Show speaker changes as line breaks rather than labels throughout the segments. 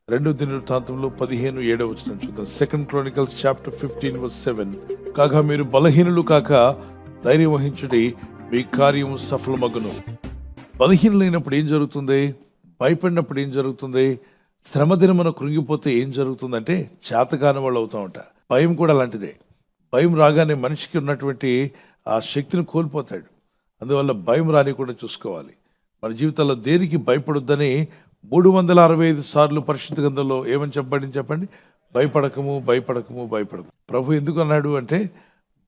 2 దినవృత్తాంతంలో 15:7 చూద్దాం. 2 Chronicles chapter 15:7. కాగా మీరు బలహీనులు కాక ధైర్యం వహించుడి, మీ కార్యం సఫలమగును. బలహీనులైనప్పుడు ఏం జరుగుతుంది? భయపడినప్పుడు ఏం జరుగుతుంది? శ్రమ దినమున కృంగిపోతే ఏం జరుగుతుందంటే చేతకాని వాళ్ళు అవుతా ఉంటా. భయం కూడా అలాంటిదే. భయం రాగానే మనిషికి ఉన్నటువంటి ఆ శక్తిని కోల్పోతాడు. అందువల్ల భయం రానికుండా చూసుకోవాలి. మన జీవితాల్లో దేనికి భయపడొద్దని 365 సార్లు పరిశుద్ధ గ్రంథంలో ఏమని చెప్పండి? భయపడకము, భయపడకము, భయపడకము. ప్రభు ఎందుకు అన్నాడు అంటే,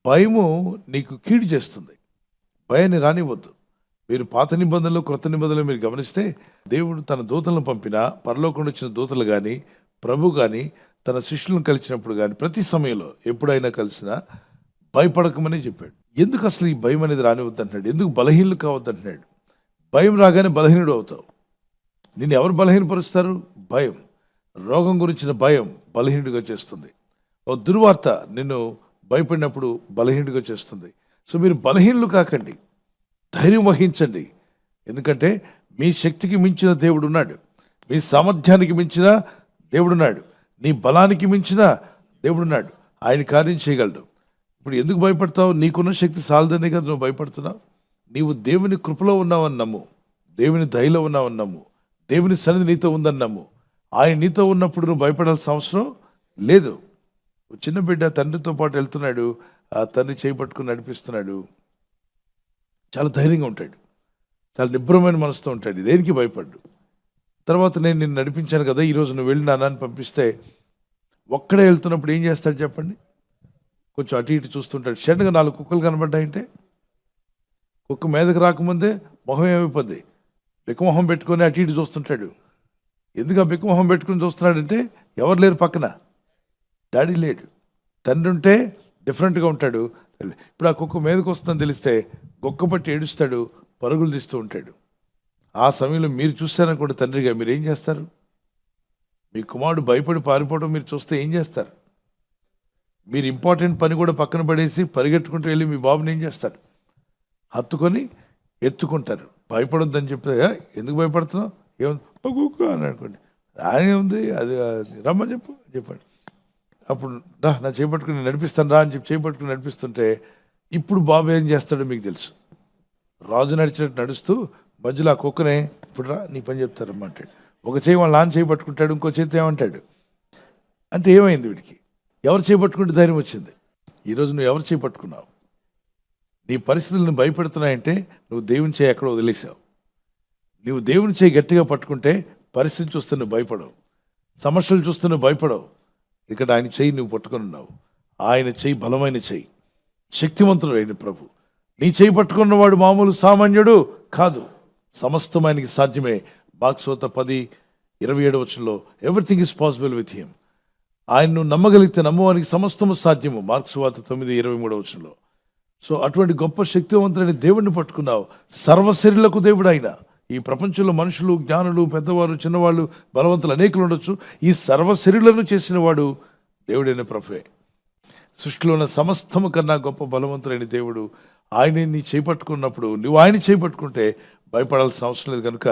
భయము నీకు కీడు చేస్తుంది, భయాన్ని రానివ్వద్దు. మీరు పాత నిబంధనలు, క్రొత్త నిబంధనలు మీరు గమనిస్తే, దేవుడు తన దూతలను పంపినా, పరలోకం వచ్చిన దూతలు కానీ, ప్రభు కానీ, తన శిష్యులను కలిసినప్పుడు కానీ, ప్రతి సమయంలో ఎప్పుడైనా కలిసినా భయపడకమని చెప్పాడు. ఎందుకు అసలు ఈ భయం అనేది రానివద్దు అంటున్నాడు? ఎందుకు బలహీనులు కావద్దు అంటున్నాడు? భయం రాగానే బలహీనుడు అవుతావు. నిన్ను ఎవరు బలహీనపరుస్తారు? భయం. రోగం గురించిన భయం బలహీనుడిగా చేస్తుంది. ఓ దుర్వార్త నిన్ను భయపడినప్పుడు బలహీనుడిగా చేస్తుంది. సో మీరు బలహీనులు కాకండి, ధైర్యం వహించండి. ఎందుకంటే మీ శక్తికి మించిన దేవుడు ఉన్నాడు, మీ సామర్థ్యానికి మించిన దేవుడున్నాడు, నీ బలానికి మించిన దేవుడున్నాడు. ఆయన కార్యం చేయగలడు. ఇప్పుడు ఎందుకు భయపడతావు? నీకున్న శక్తి సాలదనే కదా నువ్వు భయపడుతున్నావు. నీవు దేవుని కృపలో ఉన్నావని నమ్ము, దేవుని దయలో ఉన్నావని నమ్ము, దేవుని సన్నిధి నీతో ఉందని నమ్ము. ఆయన నీతో ఉన్నప్పుడు నువ్వు భయపడాల్సిన అవసరం లేదు. చిన్న బిడ్డ తండ్రితో పాటు వెళ్తున్నాడు, ఆ తండ్రి చేయి పట్టుకుని నడిపిస్తున్నాడు. చాలా ధైర్యంగా ఉంటాడు, చాలా నిబ్రమైన మనసుతో ఉంటాడు, దేనికి భయపడ్డు. తర్వాత నేను నిన్ను నడిపించాను కదా, ఈరోజు నువ్వు వెళ్ళి నాన్నని పంపిస్తే ఒక్కడే వెళ్తున్నప్పుడు ఏం చేస్తాడు చెప్పండి? కొంచెం అటు ఇటు చూస్తుంటాడు. షెడ్గా 4 కుక్కలు కనబడ్డాయంటే, కుక్క మీదకి రాకముందే మొహం ఏమైపోద్ది? బిక్కమొహం పెట్టుకొని అటు ఇటు చూస్తుంటాడు. ఎందుకు ఆ బిక్కమొహం పెట్టుకుని చూస్తున్నాడంటే, ఎవరు లేరు పక్కన, డాడీ లేడు, తండ్రి ఉంటే డిఫరెంట్గా ఉంటాడు. ఇప్పుడు ఆ కుక్క మీదకి వస్తుందని తెలిస్తే గొక్కపట్టి ఏడుస్తాడు, పరుగులు తీస్తూ ఉంటాడు. ఆ సమయంలో మీరు చూస్తారనుకోండి, తండ్రిగా మీరు ఏం చేస్తారు? మీ కుమారుడు భయపడి పారిపోవడం మీరు చూస్తే ఏం చేస్తారు? మీరు ఇంపార్టెంట్ పని కూడా పక్కన పడేసి పరిగెట్టుకుంటూ వెళ్ళి మీ బాబుని ఏం చేస్తారు? హత్తుకొని ఎత్తుకుంటారు. భయపడొద్దని చెప్తే, ఎందుకు భయపడుతున్నావు? ఏముంది అని అనుకోండి, ఆయన ఏముంది, అది రమ్మని చెప్పండి. అప్పుడు నా చేపట్టుకుని నడిపిస్తాను రా అని చెప్పి చేపట్టుకుని నడిపిస్తుంటే, ఇప్పుడు బాబు ఏం చేస్తాడో మీకు తెలుసు. రాజు నడిచినట్టు నడుస్తూ మధ్యలో ఆ కుక్కనే, ఇప్పుడు రా నీ పని చెప్తారమ్మంటాడు. ఒక చేయి వాళ్ళ నాన్న చేయి పట్టుకుంటాడు, ఇంకో చేతి ఏమంటాడు అంటే, ఏమైంది వీడికి? ఎవరు చేపట్టుకుంటే ధైర్యం వచ్చింది? ఈరోజు నువ్వు ఎవరు చేపట్టుకున్నావు? నీ పరిస్థితులను భయపెడుతున్నాయంటే నువ్వు దేవుని చేయి ఎక్కడ వదిలేసావు. నువ్వు దేవుని చేయి గట్టిగా పట్టుకుంటే పరిస్థితి చూస్తే నువ్వు భయపడవు, సమస్యలు చూస్తే నువ్వు భయపడవు. ఇక్కడ ఆయన చేయి నువ్వు పట్టుకొని ఉన్నావు. ఆయన చేయి బలమైన చేయి, శక్తివంతుడు అయిన ప్రభు. నీ చేయి పట్టుకున్నవాడు మామూలు సామాన్యుడు కాదు, సమస్తం ఆయనకి సాధ్యమే. Marks 10:27 everything is possible with him. ఆయన్ను నమ్మగలిగితే నమ్మవానికి సమస్తము సాధ్యము. మార్క్స్ 9:23. సో అటువంటి గొప్ప శక్తివంతుడైన దేవుడిని పట్టుకున్నావు. సర్వశరీరులకు దేవుడు ఆయన. ఈ ప్రపంచంలో మనుషులు, జ్ఞానులు, పెద్దవారు, చిన్నవాళ్ళు, బలవంతులు అనేకులు ఉండొచ్చు. ఈ సర్వశరీరులను చేసిన వాడు దేవుడైన ప్రభువే. సృష్టిలో ఉన్న సమస్తము కన్నా గొప్ప బలవంతుడైన దేవుడు. ఆయన నీ చేపట్టుకున్నప్పుడు నువ్వు ఆయన చేపట్టుకుంటే భయపడాల్సిన అవసరం లేదు. కనుక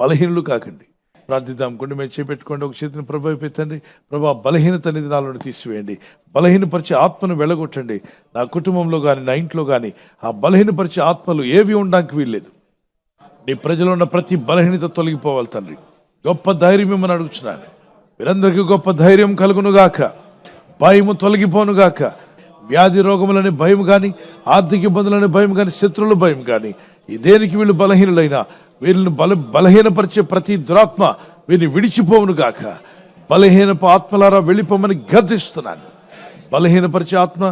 బలహీనులు కాకండి. ప్రార్థిద్దాం. కొండ మీద చేపెట్టుకోండి. ఒక చేతిని ప్రభు పెట్టండి. ప్రభా, బలహీనత అనేది నాలో తీసివేయండి. బలహీనపరిచే ఆత్మను వెళ్ళగొట్టండి. నా కుటుంబంలో కానీ, నా ఇంట్లో కానీ ఆ బలహీనపరిచే ఆత్మలు ఏవి ఉండడానికి వీల్లేదు. నీ ప్రజలు ఉన్న ప్రతి బలహీనత తొలగిపోవాలి తండ్రి. గొప్ప ధైర్యం ఇమ్మని అడుగుతున్నాను. మీరందరికీ గొప్ప ధైర్యం కలుగునుగాక, భయము తొలగిపోనుగాక. వ్యాధి రోగములని భయం కానీ, ఆర్థిక ఇబ్బందులని భయం కానీ, శత్రువుల భయం కానీ, ఈ దేనికి వీళ్ళు బలహీనులైనా వీళ్ళని బలహీనపరిచే ప్రతి దురాత్మ వీరిని విడిచిపోవును గాక. బలహీనపు ఆత్మలారా వెళ్ళిపోమని గర్దిస్తున్నాను. బలహీనపరిచే ఆత్మ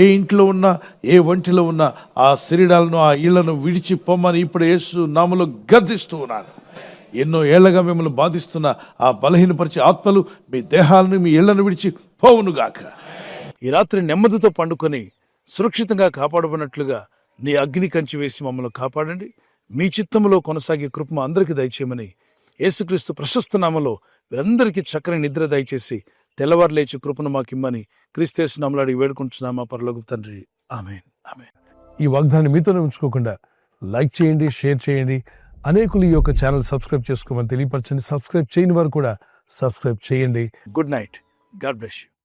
ఏ ఇంట్లో ఉన్నా, ఏ ఒంటిలో ఉన్నా ఆ శరీరాలను, ఆ ఇళ్లను విడిచిపోమని ఇప్పుడు యేసు నామములో గర్దిస్తూ ఉన్నాను. ఎన్నో ఏళ్లగా మిమ్మల్ని బాధిస్తున్న ఆ బలహీనపరిచే ఆత్మలు మీ దేహాలను, మీ ఇళ్లను విడిచి పోవును గాక. ఈ రాత్రి నెమ్మదితో పండుకొని సురక్షితంగా కాపాడబడినట్లుగా నీ అగ్ని కంచి వేసి మమ్మల్ని కాపాడండి. మీ చిత్తములో కొనసాగే కృప అందరికీ దయచేయమని యేసుక్రీస్తు ప్రశస్త నామములో వీరందరికీ చక్కని నిద్ర దయచేసి తెల్లవారు లేచి కృపను మాకిమ్మని క్రీస్తు యేసు నామములో అడిగి వేడుకుంటున్నామా పరలోకపు తండ్రి. ఆమేన్, ఆమేన్. ఈ వాగ్దానాన్ని మీతోనే ఉంచుకోకుండా లైక్ చేయండి, షేర్ చేయండి. అనేకులు ఈ యొక్క ఛానల్ సబ్స్క్రైబ్ చేసుకోమని తెలియపరచండి. సబ్స్క్రైబ్ చేయని వారు కూడా సబ్స్క్రైబ్ చేయండి.
Good night. God bless you.